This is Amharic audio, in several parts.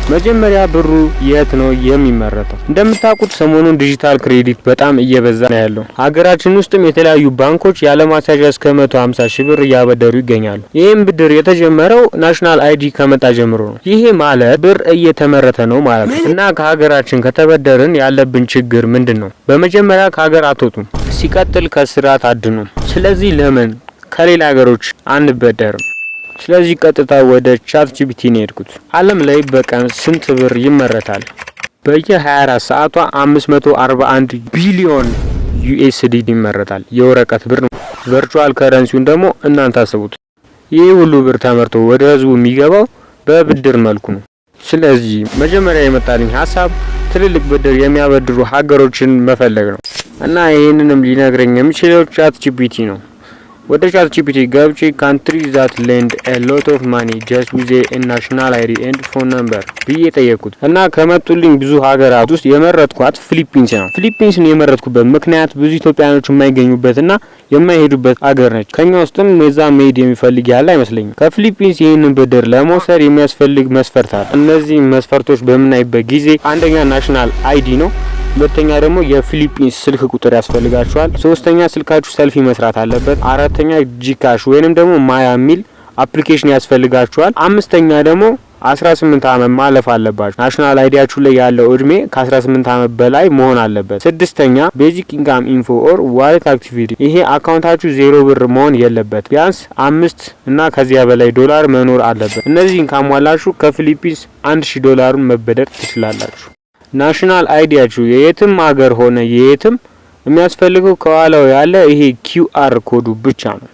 መጀመሪያ ብሩ የት ነው የሚመረተው? እንደምታውቁት ሰሞኑን ዲጂታል ክሬዲት በጣም እየበዛ ነው ያለው። ሀገራችን ውስጥም የተለያዩ ባንኮች ያለ ማስያዣ እስከ 150 ሺህ ብር እያበደሩ ይገኛሉ። ይህም ብድር የተጀመረው ናሽናል አይዲ ከመጣ ጀምሮ ነው። ይሄ ማለት ብር እየተመረተ ነው ማለት ነው። እና ከሀገራችን ከተበደርን ያለብን ችግር ምንድነው? በመጀመሪያ ከሀገር አትወጡም፣ ሲቀጥል ከስርዓት አድኑም። ስለዚህ ለምን ከሌላ ሀገሮች አንበደርም? ስለዚህ ቀጥታ ወደ ቻት ጂፒቲ ነው የሄድኩት። ዓለም ላይ በቀን ስንት ብር ይመረታል? በየ24 ሰዓቷ 541 ቢሊዮን ዩኤስዲ ይመረታል። የወረቀት ብር ነው። ቨርቹዋል ከረንሲውን ደግሞ እናንተ አስቡት። ይህ ሁሉ ብር ተመርቶ ወደ ህዝቡ የሚገባው በብድር መልኩ ነው። ስለዚህ መጀመሪያ የመጣልኝ ሀሳብ ትልልቅ ብድር የሚያበድሩ ሀገሮችን መፈለግ ነው እና ይህንንም ሊነግረኝ የሚችለው ቻት ጂፒቲ ነው። ወደ ቻት ጂፒቲ ገብቼ countries that lend a lot of money just with a national ID and phone number ብዬ ጠየቅኩት እና ከመጡልኝ ብዙ ሀገራት ውስጥ የመረጥኳት ፊሊፒንስ ነው። ፊሊፒንስን የመረጥኩበት ምክንያት ብዙ ኢትዮጵያኖች የማይገኙበትና የማይሄዱበት ሀገር ነች። ከኛ ውስጥም የዛ መሄድ የሚፈልግ ያለ አይመስለኝም። ከፊሊፒንስ ይህንን ብድር ለመውሰድ የሚያስፈልግ መስፈርት አለ። እነዚህ መስፈርቶች በምናይበት ጊዜ አንደኛ ናሽናል አይዲ ነው። ሁለተኛ ደግሞ የፊሊፒንስ ስልክ ቁጥር ያስፈልጋችኋል። ሶስተኛ ስልካችሁ ሰልፊ መስራት አለበት። አራተኛ ጂካሽ ወይንም ደግሞ ማያ ሚል አፕሊኬሽን ያስፈልጋችኋል። አምስተኛ ደግሞ 18 አመት ማለፍ አለባችሁ። ናሽናል አይዲያችሁ ላይ ያለው እድሜ ከ18 አመት በላይ መሆን አለበት። ስድስተኛ ቤዚክ ኢንካም ኢንፎ ኦር ዋሌት አክቲቪቲ። ይሄ አካውንታችሁ 0 ብር መሆን የለበት። ቢያንስ 5 እና ከዚያ በላይ ዶላር መኖር አለበት። እነዚህን ካሟላችሁ ከፊሊፒንስ $1000 መበደር ትችላላችሁ። ናሽናል አይዲያችሁ የየትም ሀገር ሆነ የየትም የሚያስፈልገው ከኋላው ያለ ይሄ QR ኮዱ ብቻ ነው።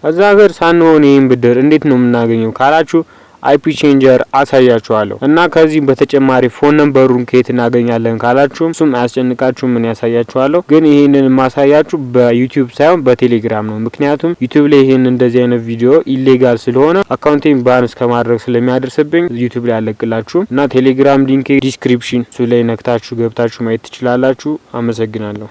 እዛ ሀገር ሳንሆን ይሄን ብድር እንዴት ነው የምናገኘው ካላችሁ አይፒ ቼንጀር አሳያችኋለሁ እና ከዚህ በተጨማሪ ፎን ነምበሩን ከየት እናገኛለን ካላችሁ እሱም አያስጨንቃችሁ ምን ያሳያችኋለሁ። ግን ይሄንን ማሳያችሁ በዩቲዩብ ሳይሆን በቴሌግራም ነው። ምክንያቱም ዩቲዩብ ላይ ይሄን እንደዚህ አይነት ቪዲዮ ኢሌጋል ስለሆነ አካውንቴን ባን እስከማድረግ ስለሚያደርስብኝ ዩቲዩብ ላይ አለቅላችሁ እና ቴሌግራም ሊንክ ዲስክሪፕሽን እሱ ላይ ነክታችሁ ገብታችሁ ማየት ትችላላችሁ። አመሰግናለሁ።